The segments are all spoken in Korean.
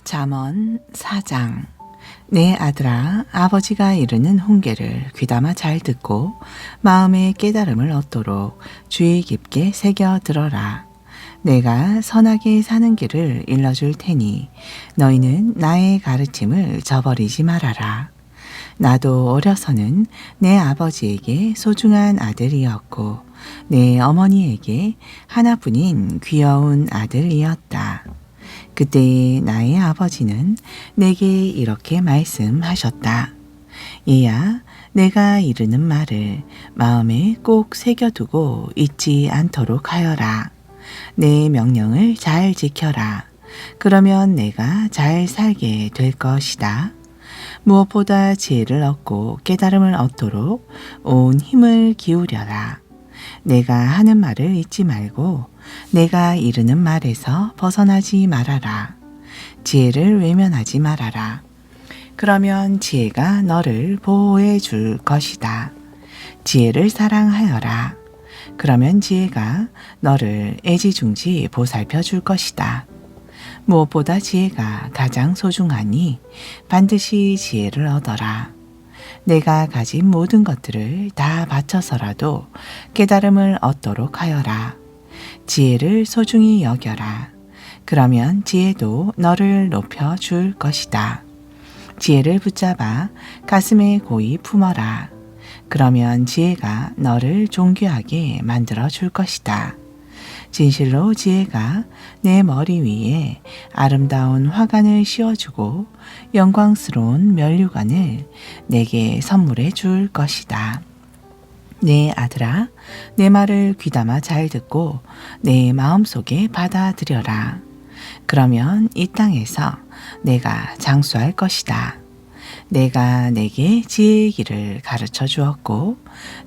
잠언 4장. 내 아들아, 아버지가 이르는 훈계를 귀담아 잘 듣고 마음의 깨달음을 얻도록 주의 깊게 새겨 들어라. 내가 선하게 사는 길을 일러줄 테니 너희는 나의 가르침을 저버리지 말아라. 나도 어려서는 내 아버지에게 소중한 아들이었고 내 어머니에게 하나뿐인 귀여운 아들이었다. 그때 나의 아버지는 내게 이렇게 말씀하셨다. 얘야, 내가 이르는 말을 마음에 꼭 새겨두고 잊지 않도록 하여라. 내 명령을 잘 지켜라. 그러면 내가 잘 살게 될 것이다. 무엇보다 지혜를 얻고 깨달음을 얻도록 온 힘을 기울여라. 내가 하는 말을 잊지 말고 내가 이르는 말에서 벗어나지 말아라. 지혜를 외면하지 말아라. 그러면 지혜가 너를 보호해 줄 것이다. 지혜를 사랑하여라. 그러면 지혜가 너를 애지중지 보살펴 줄 것이다. 무엇보다 지혜가 가장 소중하니 반드시 지혜를 얻어라. 내가 가진 모든 것들을 다 바쳐서라도 깨달음을 얻도록 하여라. 지혜를 소중히 여겨라. 그러면 지혜도 너를 높여 줄 것이다. 지혜를 붙잡아 가슴에 고이 품어라. 그러면 지혜가 너를 존귀하게 만들어 줄 것이다. 진실로 지혜가 내 머리 위에 아름다운 화관을 씌워주고 영광스러운 면류관을 내게 선물해 줄 것이다. 내 아들아, 내 말을 귀담아 잘 듣고 내 마음속에 받아들여라. 그러면 이 땅에서 내가 장수할 것이다. 내가 내게 지혜의 길을 가르쳐 주었고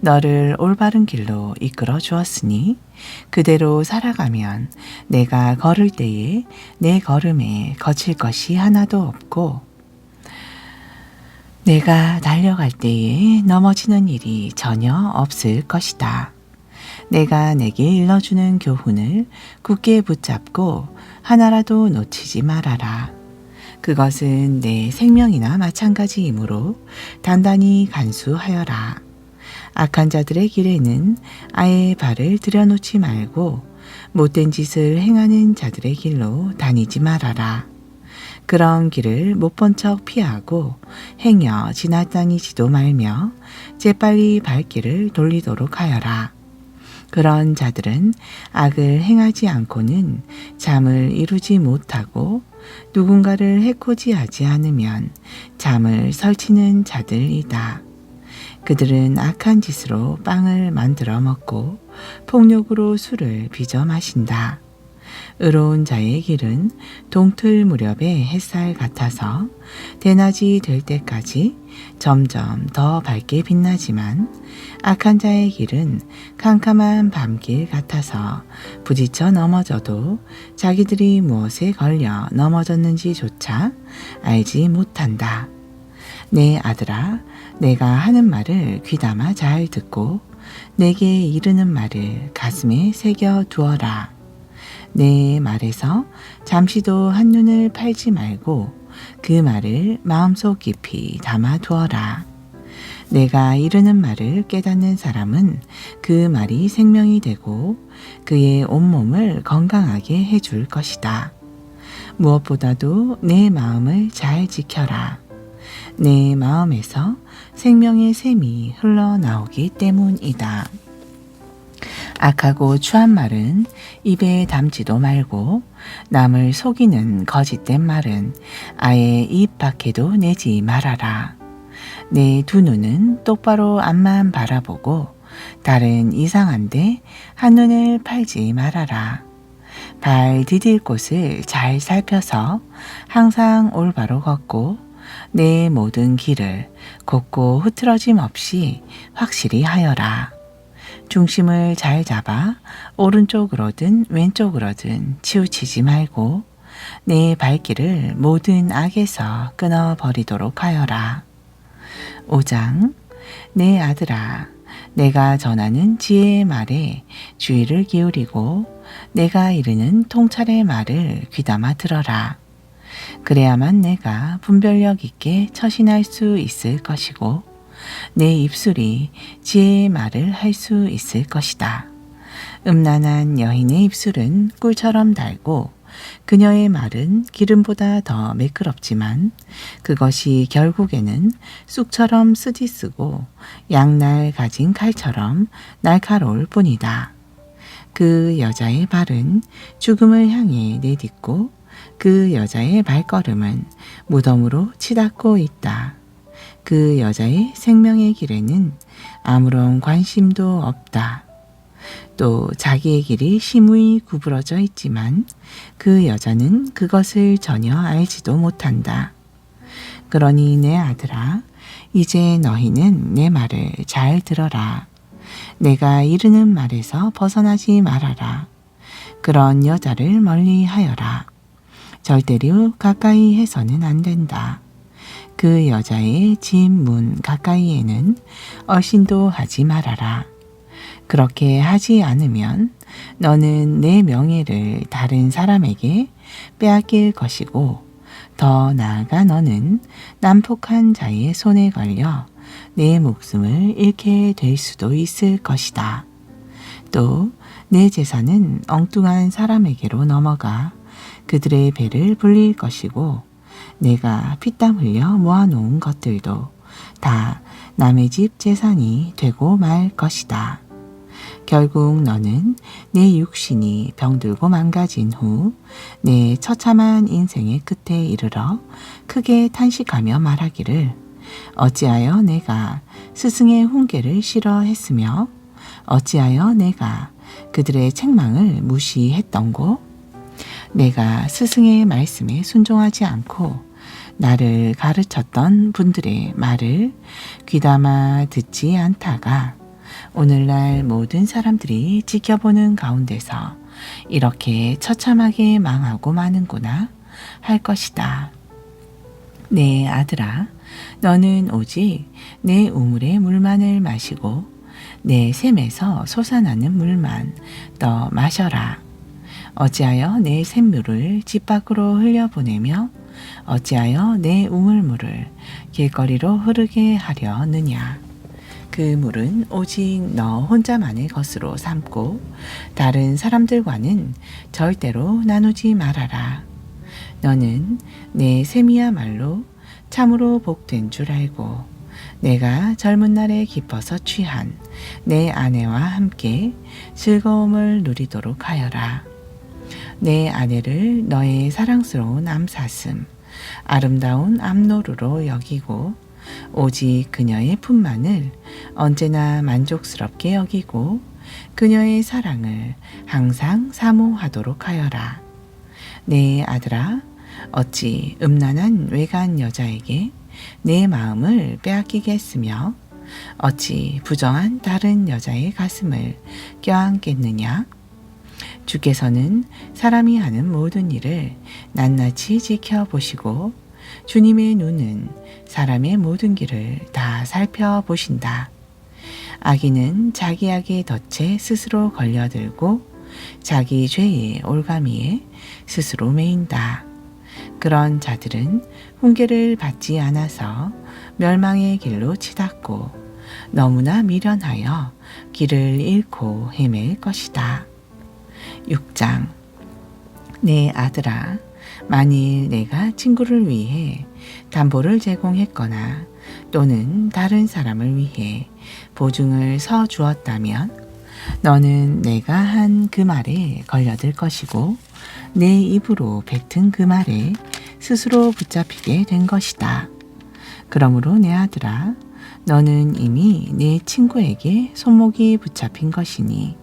너를 올바른 길로 이끌어 주었으니 그대로 살아가면 내가 걸을 때에 내 걸음에 거칠 것이 하나도 없고 내가 달려갈 때에 넘어지는 일이 전혀 없을 것이다. 내가 내게 일러주는 교훈을 굳게 붙잡고 하나라도 놓치지 말아라. 그것은 내 생명이나 마찬가지이므로 단단히 간수하여라. 악한 자들의 길에는 아예 발을 들여놓지 말고 못된 짓을 행하는 자들의 길로 다니지 말아라. 그런 길을 못 본 척 피하고 행여 지나다니지도 말며 재빨리 발길을 돌리도록 하여라. 그런 자들은 악을 행하지 않고는 잠을 이루지 못하고 누군가를 해코지하지 않으면 잠을 설치는 자들이다. 그들은 악한 짓으로 빵을 만들어 먹고 폭력으로 술을 빚어 마신다. 의로운 자의 길은 동틀 무렵의 햇살 같아서 대낮이 될 때까지 점점 더 밝게 빛나지만 악한 자의 길은 캄캄한 밤길 같아서 부딪혀 넘어져도 자기들이 무엇에 걸려 넘어졌는지조차 알지 못한다. 내 아들아, 내가 하는 말을 귀담아 잘 듣고 내게 이르는 말을 가슴에 새겨 두어라. 내 말에서 잠시도 한눈을 팔지 말고 그 말을 마음속 깊이 담아 두어라. 내가 이르는 말을 깨닫는 사람은 그 말이 생명이 되고 그의 온몸을 건강하게 해줄 것이다. 무엇보다도 내 마음을 잘 지켜라. 내 마음에서 생명의 샘이 흘러나오기 때문이다. 악하고 추한 말은 입에 담지도 말고 남을 속이는 거짓된 말은 아예 입 밖에도 내지 말아라. 내 두 눈은 똑바로 앞만 바라보고 다른 이상한데 한눈을 팔지 말아라. 발 디딜 곳을 잘 살펴서 항상 올바로 걷고 내 모든 길을 곱고 흐트러짐 없이 확실히 하여라. 중심을 잘 잡아 오른쪽으로든 왼쪽으로든 치우치지 말고 내 발길을 모든 악에서 끊어버리도록 하여라. 5장. 내 아들아, 내가 전하는 지혜의 말에 주의를 기울이고 내가 이르는 통찰의 말을 귀담아 들어라. 그래야만 내가 분별력 있게 처신할 수 있을 것이고 내 입술이 지혜의 말을 할 수 있을 것이다. 음란한 여인의 입술은 꿀처럼 달고 그녀의 말은 기름보다 더 매끄럽지만 그것이 결국에는 쑥처럼 쓰디쓰고 양날 가진 칼처럼 날카로울 뿐이다. 그 여자의 발은 죽음을 향해 내딛고 그 여자의 발걸음은 무덤으로 치닫고 있다. 그 여자의 생명의 길에는 아무런 관심도 없다. 또 자기의 길이 심히 구부러져 있지만 그 여자는 그것을 전혀 알지도 못한다. 그러니 내 아들아, 이제 너희는 내 말을 잘 들어라. 내가 이르는 말에서 벗어나지 말아라. 그런 여자를 멀리 하여라. 절대로 가까이 해서는 안 된다. 그 여자의 집 문 가까이에는 얼씬도 하지 말아라. 그렇게 하지 않으면 너는 내 명예를 다른 사람에게 빼앗길 것이고 더 나아가 너는 난폭한 자의 손에 걸려 내 목숨을 잃게 될 수도 있을 것이다. 또 내 재산은 엉뚱한 사람에게로 넘어가 그들의 배를 불릴 것이고 내가 피땀 흘려 모아놓은 것들도 다 남의 집 재산이 되고 말 것이다. 결국 너는 내 육신이 병들고 망가진 후 내 처참한 인생의 끝에 이르러 크게 탄식하며 말하기를 어찌하여 내가 스승의 훈계를 싫어했으며 어찌하여 내가 그들의 책망을 무시했던고? 내가 스승의 말씀에 순종하지 않고 나를 가르쳤던 분들의 말을 귀담아 듣지 않다가 오늘날 모든 사람들이 지켜보는 가운데서 이렇게 처참하게 망하고 마는구나 할 것이다. 내 아들아, 너는 오직 내 우물의 물만을 마시고 내 샘에서 솟아나는 물만 더 마셔라. 어찌하여 내 샘물을 집 밖으로 흘려보내며 어찌하여 내 우물물을 길거리로 흐르게 하려느냐. 그 물은 오직 너 혼자만의 것으로 삼고 다른 사람들과는 절대로 나누지 말아라. 너는 내 샘이야말로 참으로 복된 줄 알고 내가 젊은 날에 기뻐서 취한 내 아내와 함께 즐거움을 누리도록 하여라. 내 아내를 너의 사랑스러운 암사슴, 아름다운 암노루로 여기고 오직 그녀의 품만을 언제나 만족스럽게 여기고 그녀의 사랑을 항상 사모하도록 하여라. 내 아들아, 어찌 음란한 외간 여자에게 내 마음을 빼앗기겠으며 어찌 부정한 다른 여자의 가슴을 껴안겠느냐? 주께서는 사람이 하는 모든 일을 낱낱이 지켜보시고 주님의 눈은 사람의 모든 길을 다 살펴보신다. 악인은 자기 악의 덫에 스스로 걸려들고 자기 죄의 올가미에 스스로 매인다. 그런 자들은 훈계를 받지 않아서 멸망의 길로 치닫고 너무나 미련하여 길을 잃고 헤맬 것이다. 6장. 내 아들아, 만일 내가 친구를 위해 담보를 제공했거나 또는 다른 사람을 위해 보증을 서 주었다면 너는 내가 한 그 말에 걸려들 것이고 내 입으로 뱉은 그 말에 스스로 붙잡히게 된 것이다. 그러므로 내 아들아, 너는 이미 내 친구에게 손목이 붙잡힌 것이니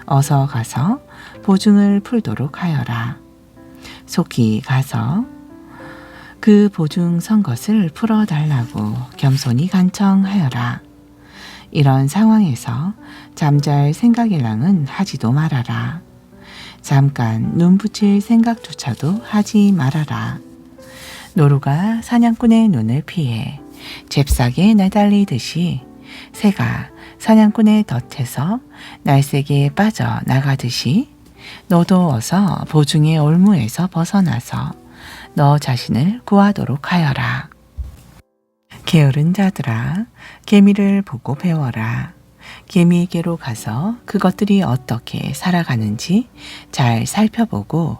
어서 가서 보증을 풀도록 하여라. 속히 가서 그 보증 선 것을 풀어달라고 겸손히 간청하여라. 이런 상황에서 잠잘 생각일랑은 하지도 말아라. 잠깐 눈 붙일 생각조차도 하지 말아라. 노루가 사냥꾼의 눈을 피해 잽싸게 내달리듯이 새가 사냥꾼의 덫에서 날쌔게 빠져나가듯이 너도 어서 보증의 올무에서 벗어나서 너 자신을 구하도록 하여라. 게으른 자들아, 개미를 보고 배워라. 개미에게로 가서 그것들이 어떻게 살아가는지 잘 살펴보고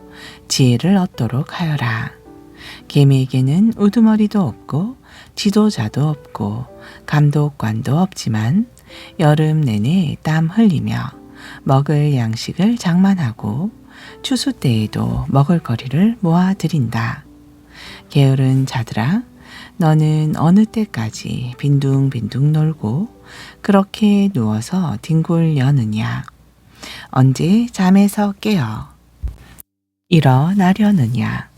지혜를 얻도록 하여라. 개미에게는 우두머리도 없고 지도자도 없고 감독관도 없지만 여름 내내 땀 흘리며 먹을 양식을 장만하고 추수 때에도 먹을거리를 모아들인다. 게으른 자들아, 너는 어느 때까지 빈둥빈둥 놀고 그렇게 누워서 뒹굴 여느냐? 언제 잠에서 깨어 일어나려느냐?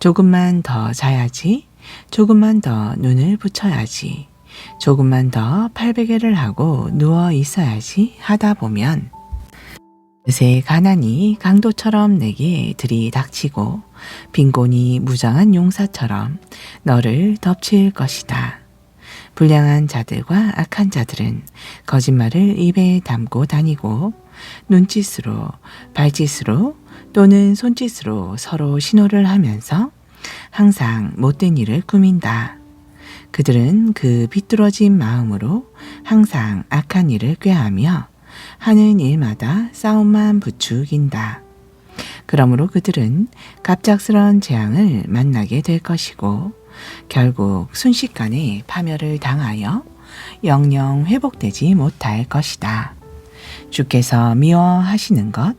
조금만 더 자야지, 조금만 더 눈을 붙여야지, 조금만 더 팔베개를 하고 누워 있어야지 하다 보면 그새 가난이 강도처럼 내게 들이닥치고 빈곤이 무장한 용사처럼 너를 덮칠 것이다. 불량한 자들과 악한 자들은 거짓말을 입에 담고 다니고 눈짓으로, 발짓으로 또는 손짓으로 서로 신호를 하면서 항상 못된 일을 꾸민다. 그들은 그 비뚤어진 마음으로 항상 악한 일을 꾀하며 하는 일마다 싸움만 부추긴다. 그러므로 그들은 갑작스러운 재앙을 만나게 될 것이고 결국 순식간에 파멸을 당하여 영영 회복되지 못할 것이다. 주께서 미워하시는 것,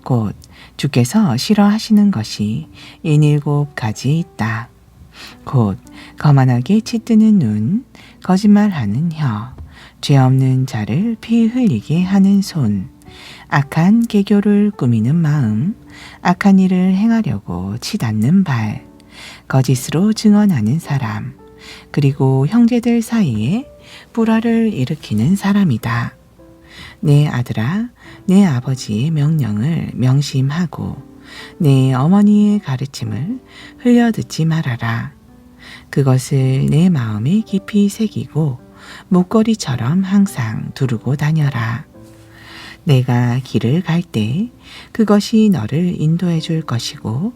곧 주께서 싫어하시는 것이 77가지 있다. 곧 거만하게 치뜨는 눈, 거짓말하는 혀, 죄 없는 자를 피 흘리게 하는 손, 악한 계교를 꾸미는 마음, 악한 일을 행하려고 치닫는 발, 거짓으로 증언하는 사람, 그리고 형제들 사이에 불화를 일으키는 사람이다. 내 아들아, 내 아버지의 명령을 명심하고 내 어머니의 가르침을 흘려듣지 말아라. 그것을 내 마음에 깊이 새기고 목걸이처럼 항상 두르고 다녀라. 내가 길을 갈 때 그것이 너를 인도해 줄 것이고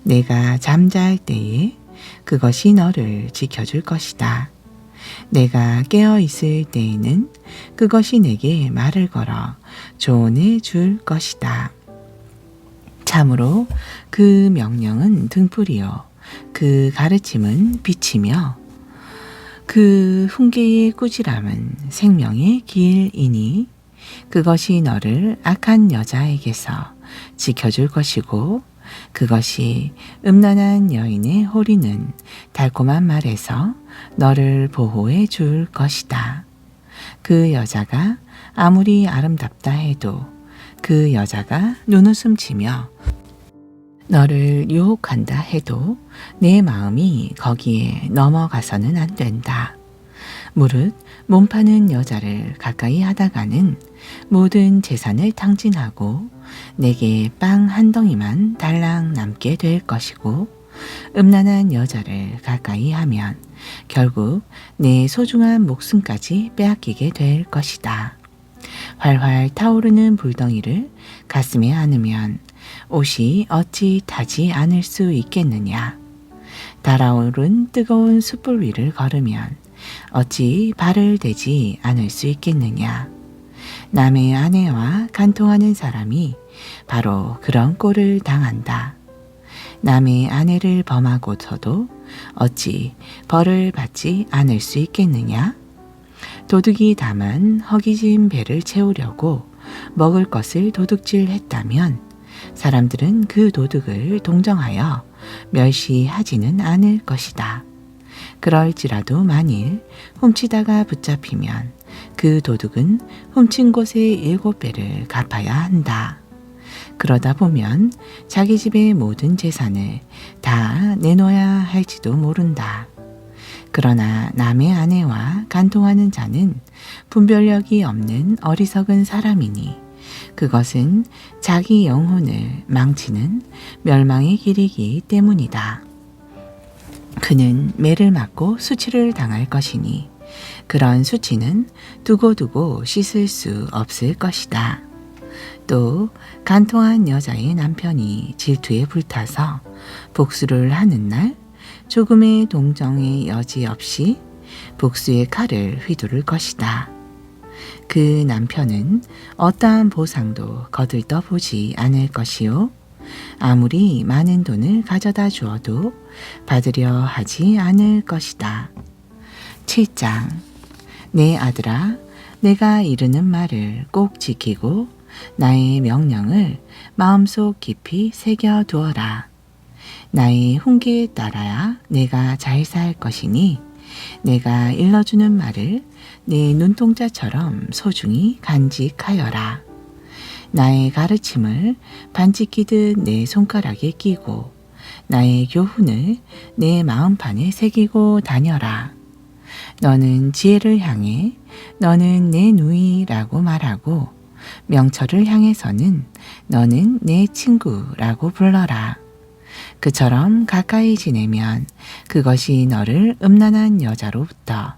내가 잠잘 때에 그것이 너를 지켜줄 것이다. 내가 깨어 있을 때에는 그것이 내게 말을 걸어 조언해 줄 것이다. 참으로 그 명령은 등불이요 그 가르침은 빛이며 그 훈계의 꾸지람은 생명의 길이니 그것이 너를 악한 여자에게서 지켜줄 것이고 그것이 음란한 여인의 호리는 달콤한 말에서 너를 보호해 줄 것이다. 그 여자가 아무리 아름답다 해도 그 여자가 눈웃음 치며 너를 유혹한다 해도 내 마음이 거기에 넘어가서는 안 된다. 무릇 몸 파는 여자를 가까이 하다가는 모든 재산을 탕진하고 내게 빵 한 덩이만 달랑 남게 될 것이고 음란한 여자를 가까이 하면 결국 내 소중한 목숨까지 빼앗기게 될 것이다. 활활 타오르는 불덩이를 가슴에 안으면 옷이 어찌 타지 않을 수 있겠느냐. 달아오른 뜨거운 숯불 위를 걸으면 어찌 발을 대지 않을 수 있겠느냐. 남의 아내와 간통하는 사람이 바로 그런 꼴을 당한다. 남의 아내를 범하고서도 어찌 벌을 받지 않을 수 있겠느냐. 도둑이 다만 허기진 배를 채우려고 먹을 것을 도둑질했다면 사람들은 그 도둑을 동정하여 멸시하지는 않을 것이다. 그럴지라도 만일 훔치다가 붙잡히면 그 도둑은 훔친 곳의 7배를 갚아야 한다. 그러다 보면 자기 집의 모든 재산을 다 내놓아야 할지도 모른다. 그러나 남의 아내와 간통하는 자는 분별력이 없는 어리석은 사람이니 그것은 자기 영혼을 망치는 멸망의 길이기 때문이다. 그는 매를 맞고 수치를 당할 것이니 그런 수치는 두고두고 씻을 수 없을 것이다. 또 간통한 여자의 남편이 질투에 불타서 복수를 하는 날 조금의 동정의 여지 없이 복수의 칼을 휘두를 것이다. 그 남편은 어떠한 보상도 거들떠 보지 않을 것이요. 아무리 많은 돈을 가져다 주어도 받으려 하지 않을 것이다. 7장. 내 아들아, 내가 이르는 말을 꼭 지키고 나의 명령을 마음속 깊이 새겨 두어라. 나의 훈계에 따라야 내가 잘 살 것이니 내가 일러주는 말을 내 눈동자처럼 소중히 간직하여라. 나의 가르침을 반지 끼듯 내 손가락에 끼고 나의 교훈을 내 마음판에 새기고 다녀라. 너는 지혜를 향해 너는 내 누이라고 말하고 명철을 향해서는 너는 내 친구라고 불러라. 그처럼 가까이 지내면 그것이 너를 음란한 여자로부터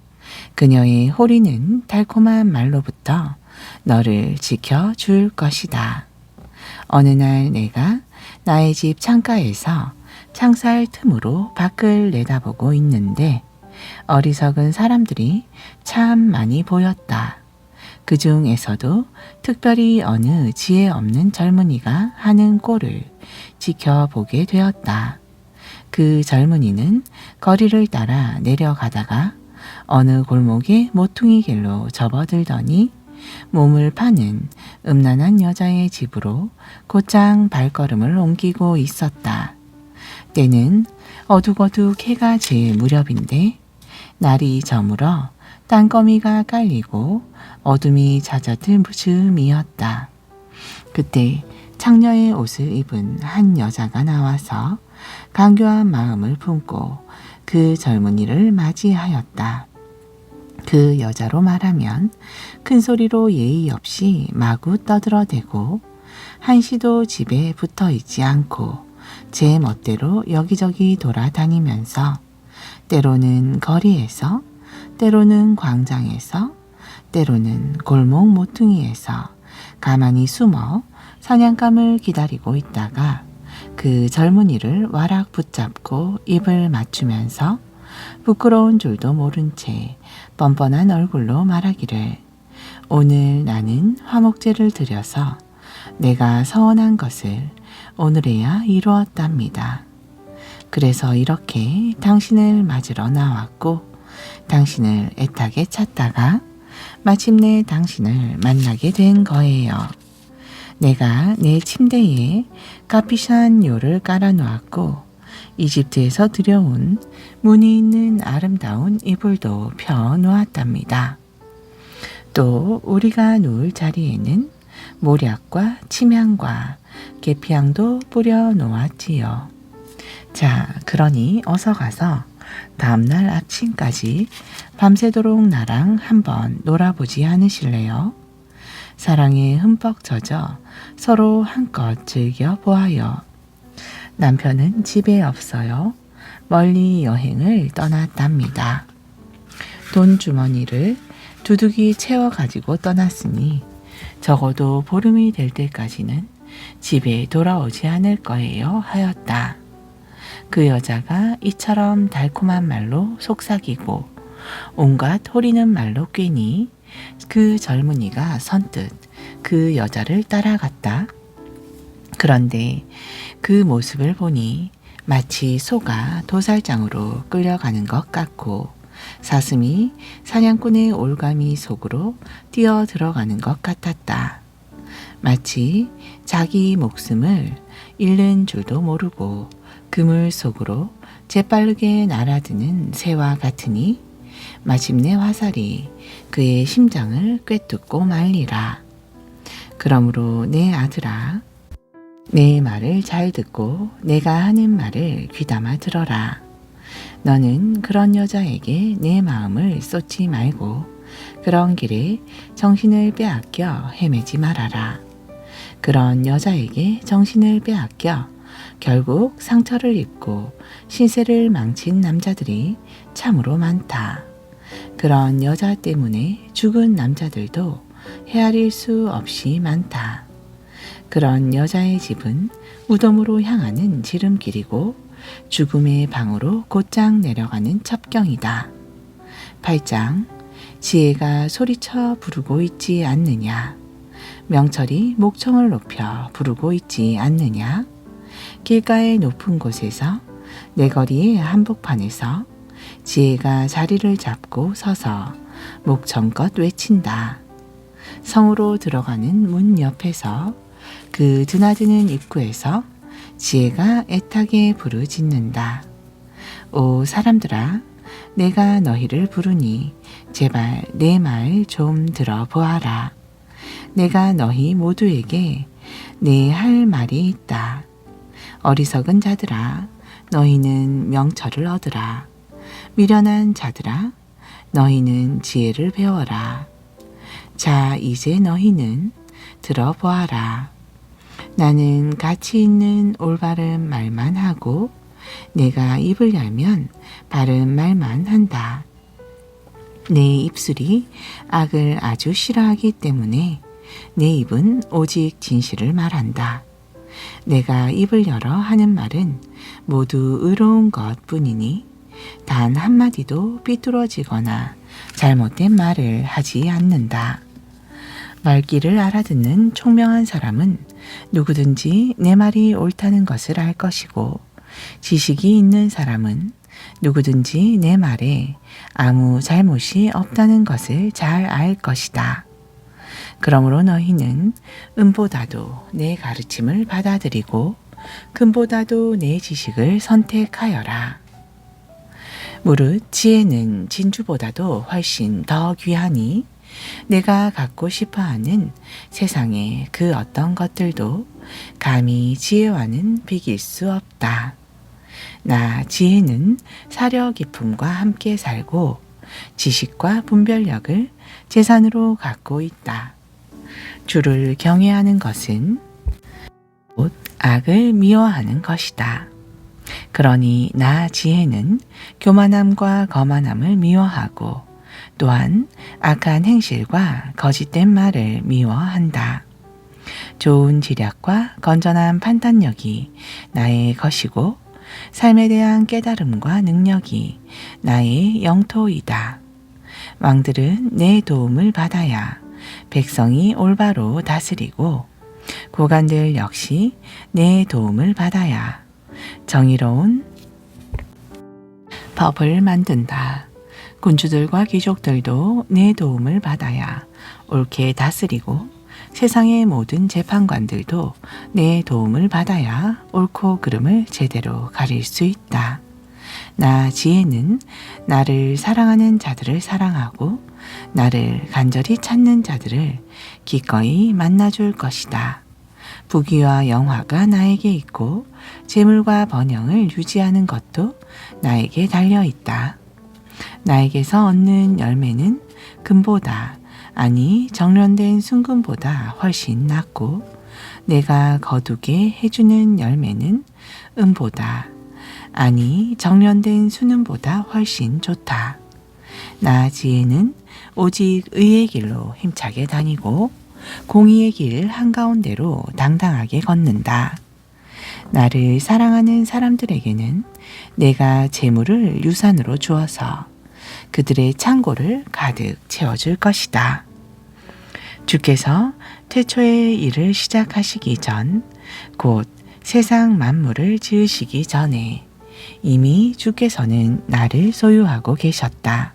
그녀의 호리는 달콤한 말로부터 너를 지켜줄 것이다. 어느 날 내가 나의 집 창가에서 창살 틈으로 밖을 내다보고 있는데 어리석은 사람들이 참 많이 보였다. 그 중에서도 특별히 어느 지혜 없는 젊은이가 하는 꼴을 지켜보게 되었다. 그 젊은이는 거리를 따라 내려가다가 어느 골목의 모퉁이 길로 접어들더니 몸을 파는 음란한 여자의 집으로 곧장 발걸음을 옮기고 있었다. 때는 어둑어둑 해가 질 무렵인데 날이 저물어 땅거미가 깔리고 어둠이 잦아들 즈음이었다. 그때 창녀의 옷을 입은 한 여자가 나와서 간교한 마음을 품고 그 젊은이를 맞이하였다. 그 여자로 말하면 큰 소리로 예의 없이 마구 떠들어대고 한시도 집에 붙어 있지 않고 제 멋대로 여기저기 돌아다니면서 때로는 거리에서 때로는 광장에서 때로는 골목 모퉁이에서 가만히 숨어 사냥감을 기다리고 있다가 그 젊은이를 와락 붙잡고 입을 맞추면서 부끄러운 줄도 모른 채 뻔뻔한 얼굴로 말하기를 오늘 나는 화목제를 드려서 내가 서원한 것을 오늘에야 이루었답니다. 그래서 이렇게 당신을 맞으러 나왔고 당신을 애타게 찾다가 마침내 당신을 만나게 된 거예요. 내가 내 침대에 카피산요를 깔아놓았고 이집트에서 들여온 무늬 있는 아름다운 이불도 펴놓았답니다. 또 우리가 누울 자리에는 모략과 침향과 계피향도 뿌려 놓았지요. 자, 그러니 어서 가서 다음날 아침까지 밤새도록 나랑 한번 놀아보지 않으실래요? 사랑에 흠뻑 젖어 서로 한껏 즐겨보아요. 남편은 집에 없어요. 멀리 여행을 떠났답니다. 돈 주머니를 두둑이 채워 가지고 떠났으니 적어도 보름이 될 때까지는 집에 돌아오지 않을 거예요 하였다. 그 여자가 이처럼 달콤한 말로 속삭이고 온갖 호리는 말로 꿰니 그 젊은이가 선뜻 그 여자를 따라갔다. 그런데 그 모습을 보니 마치 소가 도살장으로 끌려가는 것 같고 사슴이 사냥꾼의 올가미 속으로 뛰어 들어가는 것 같았다. 마치 자기 목숨을 잃는 줄도 모르고 그물 속으로 재빠르게 날아드는 새와 같으니 마침내 화살이 그의 심장을 꿰뚫고 말리라. 그러므로 내 아들아, 내 말을 잘 듣고 내가 하는 말을 귀담아 들어라. 너는 그런 여자에게 내 마음을 쏟지 말고 그런 길에 정신을 빼앗겨 헤매지 말아라. 그런 여자에게 정신을 빼앗겨 결국 상처를 입고 신세를 망친 남자들이 참으로 많다. 그런 여자 때문에 죽은 남자들도 헤아릴 수 없이 많다. 그런 여자의 집은 무덤으로 향하는 지름길이고 죽음의 방으로 곧장 내려가는 첩경이다. 8장 지혜가 소리쳐 부르고 있지 않느냐. 명철이 목청을 높여 부르고 있지 않느냐. 길가의 높은 곳에서 내거리의 한복판에서 지혜가 자리를 잡고 서서 목청껏 외친다. 성으로 들어가는 문 옆에서 그 드나드는 입구에서 지혜가 애타게 부르짖는다. 오 사람들아, 내가 너희를 부르니 제발 내 말 좀 들어보아라. 내가 너희 모두에게 내 할 말이 있다. 어리석은 자들아, 너희는 명철을 얻으라. 미련한 자들아, 너희는 지혜를 배워라. 자, 이제 너희는 들어보아라. 나는 가치 있는 올바른 말만 하고 내가 입을 열면 바른 말만 한다. 내 입술이 악을 아주 싫어하기 때문에 내 입은 오직 진실을 말한다. 내가 입을 열어 하는 말은 모두 의로운 것뿐이니 단 한마디도 삐뚤어지거나 잘못된 말을 하지 않는다. 말귀를 알아듣는 총명한 사람은 누구든지 내 말이 옳다는 것을 알 것이고 지식이 있는 사람은 누구든지 내 말에 아무 잘못이 없다는 것을 잘 알 것이다. 그러므로 너희는 은보다도 내 가르침을 받아들이고 금보다도 내 지식을 선택하여라. 무릇 지혜는 진주보다도 훨씬 더 귀하니 내가 갖고 싶어하는 세상의 그 어떤 것들도 감히 지혜와는 비길 수 없다. 나 지혜는 사려 깊음과 함께 살고 지식과 분별력을 재산으로 갖고 있다. 주를 경외하는 것은 곧 악을 미워하는 것이다. 그러니 나 지혜는 교만함과 거만함을 미워하고 또한 악한 행실과 거짓된 말을 미워한다. 좋은 지략과 건전한 판단력이 나의 것이고 삶에 대한 깨달음과 능력이 나의 영토이다. 왕들은 내 도움을 받아야 백성이 올바로 다스리고 고관들 역시 내 도움을 받아야 정의로운 법을 만든다. 군주들과 귀족들도 내 도움을 받아야 옳게 다스리고 세상의 모든 재판관들도 내 도움을 받아야 옳고 그름을 제대로 가릴 수 있다. 나 지혜는 나를 사랑하는 자들을 사랑하고 나를 간절히 찾는 자들을 기꺼이 만나줄 것이다. 부귀와 영화가 나에게 있고 재물과 번영을 유지하는 것도 나에게 달려있다. 나에게서 얻는 열매는 금보다 아니 정련된 순금보다 훨씬 낫고 내가 거두게 해주는 열매는 은보다 아니 정련된 순은보다 훨씬 좋다. 나 지혜는 오직 의의 길로 힘차게 다니고 공의의 길 한가운데로 당당하게 걷는다. 나를 사랑하는 사람들에게는 내가 재물을 유산으로 주어서 그들의 창고를 가득 채워줄 것이다. 주께서 태초의 일을 시작하시기 전, 곧 세상 만물을 지으시기 전에 이미 주께서는 나를 소유하고 계셨다.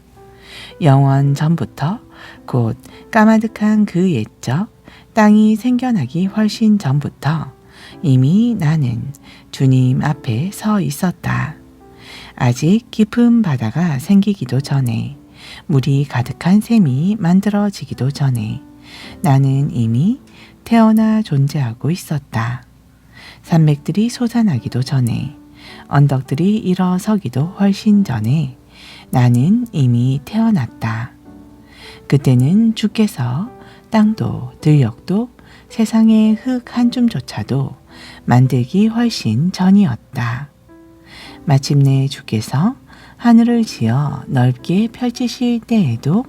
영원 전부터 곧 까마득한 그 옛적 땅이 생겨나기 훨씬 전부터 이미 나는 주님 앞에 서 있었다. 아직 깊은 바다가 생기기도 전에 물이 가득한 샘이 만들어지기도 전에 나는 이미 태어나 존재하고 있었다. 산맥들이 솟아나기도 전에 언덕들이 일어서기도 훨씬 전에 나는 이미 태어났다. 그때는 주께서 땅도 들녘도 세상의 흙 한 줌조차도 만들기 훨씬 전이었다. 마침내 주께서 하늘을 지어 넓게 펼치실 때에도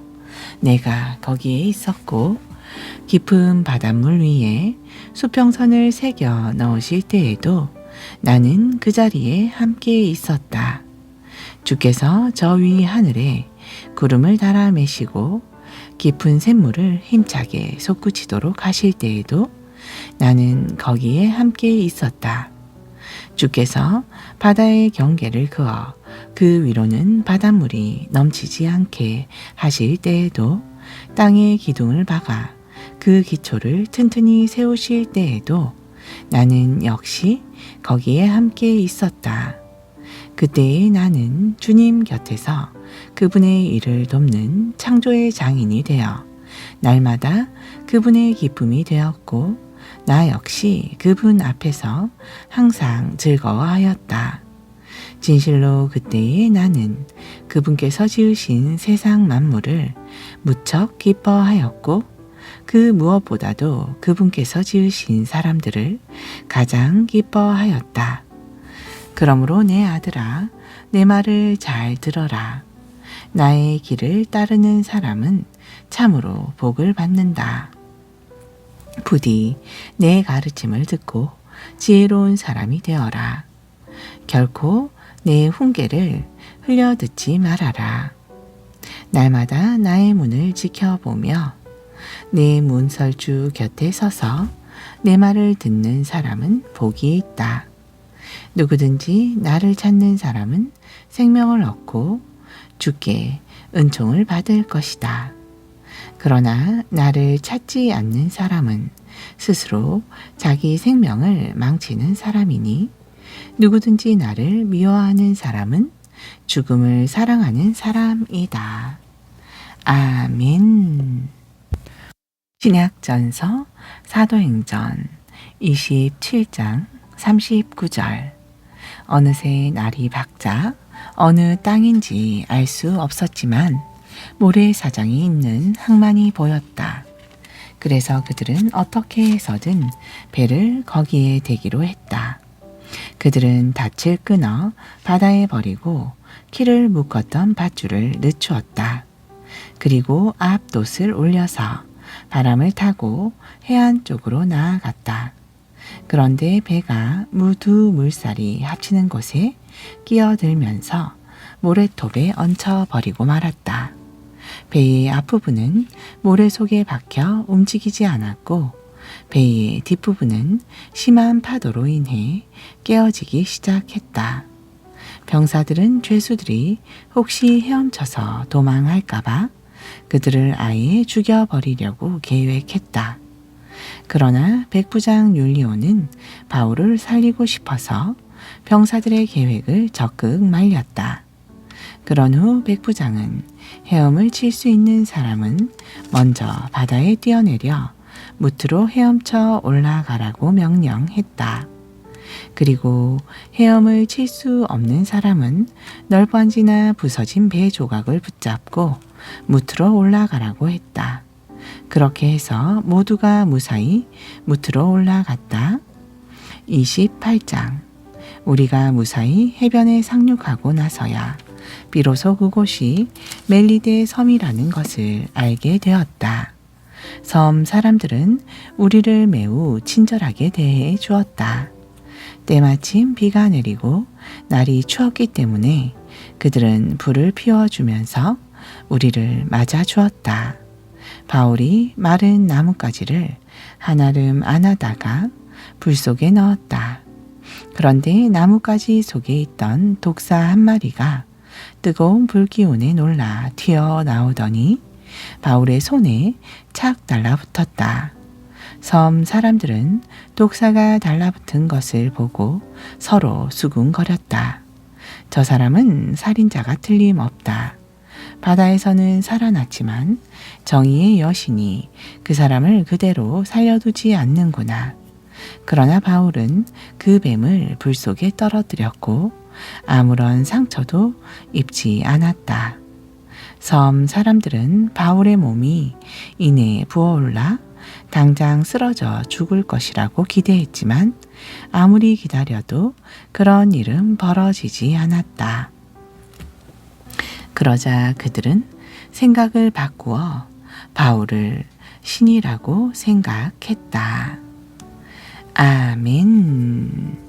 내가 거기에 있었고 깊은 바닷물 위에 수평선을 새겨 넣으실 때에도 나는 그 자리에 함께 있었다. 주께서 저 위 하늘에 구름을 달아 매시고 깊은 샘물을 힘차게 솟구치도록 하실 때에도 나는 거기에 함께 있었다. 주께서 바다의 경계를 그어 그 위로는 바닷물이 넘치지 않게 하실 때에도 땅에 기둥을 박아 그 기초를 튼튼히 세우실 때에도 나는 역시 거기에 함께 있었다. 그때의 나는 주님 곁에서 그분의 일을 돕는 창조의 장인이 되어 날마다 그분의 기쁨이 되었고 나 역시 그분 앞에서 항상 즐거워하였다. 진실로 그때의 나는 그분께서 지으신 세상 만물을 무척 기뻐하였고 그 무엇보다도 그분께서 지으신 사람들을 가장 기뻐하였다. 그러므로 내 아들아, 내 말을 잘 들어라. 나의 길을 따르는 사람은 참으로 복을 받는다. 부디 내 가르침을 듣고 지혜로운 사람이 되어라. 결코 내 훈계를 흘려듣지 말아라. 날마다 나의 문을 지켜보며 내 문설주 곁에 서서 내 말을 듣는 사람은 복이 있다. 누구든지 나를 찾는 사람은 생명을 얻고 주께 은총을 받을 것이다. 그러나 나를 찾지 않는 사람은 스스로 자기 생명을 망치는 사람이니 누구든지 나를 미워하는 사람은 죽음을 사랑하는 사람이다. 아멘. 신약전서 사도행전 27장 39절. 어느새 날이 밝자 어느 땅인지 알 수 없었지만 모래사장이 있는 항만이 보였다. 그래서 그들은 어떻게 해서든 배를 거기에 대기로 했다. 그들은 닻을 끊어 바다에 버리고 키를 묶었던 밧줄을 늦추었다. 그리고 앞돛을 올려서 바람을 타고 해안 쪽으로 나아갔다. 그런데 배가 두 물살이 합치는 곳에 끼어들면서 모래톱에 얹혀버리고 말았다. 배의 앞부분은 모래 속에 박혀 움직이지 않았고 배의 뒷부분은 심한 파도로 인해 깨어지기 시작했다. 병사들은 죄수들이 혹시 헤엄쳐서 도망할까봐 그들을 아예 죽여버리려고 계획했다. 그러나 백부장 율리오는 바울을 살리고 싶어서 병사들의 계획을 적극 말렸다. 그런 후 백부장은 헤엄을 칠 수 있는 사람은 먼저 바다에 뛰어내려 무트로 헤엄쳐 올라가라고 명령했다. 그리고 헤엄을 칠 수 없는 사람은 널빤지나 부서진 배 조각을 붙잡고 무트로 올라가라고 했다. 그렇게 해서 모두가 무사히 무트로 올라갔다. 28장. 우리가 무사히 해변에 상륙하고 나서야 비로소 그곳이 멜리데 섬이라는 것을 알게 되었다. 섬 사람들은 우리를 매우 친절하게 대해 주었다. 때마침 비가 내리고 날이 추웠기 때문에 그들은 불을 피워주면서 우리를 맞아 주었다. 바울이 마른 나뭇가지를 한아름 안아다가 불 속에 넣었다. 그런데 나뭇가지 속에 있던 독사 한 마리가 뜨거운 불기운에 놀라 튀어나오더니 바울의 손에 착 달라붙었다. 섬 사람들은 독사가 달라붙은 것을 보고 서로 수군거렸다. 저 사람은 살인자가 틀림없다. 바다에서는 살아났지만 정의의 여신이 그 사람을 그대로 살려두지 않는구나. 그러나 바울은 그 뱀을 불 속에 떨어뜨렸고 아무런 상처도 입지 않았다. 섬 사람들은 바울의 몸이 이내 부어올라 당장 쓰러져 죽을 것이라고 기대했지만 아무리 기다려도 그런 일은 벌어지지 않았다. 그러자 그들은 생각을 바꾸어 바울을 신이라고 생각했다. 아멘.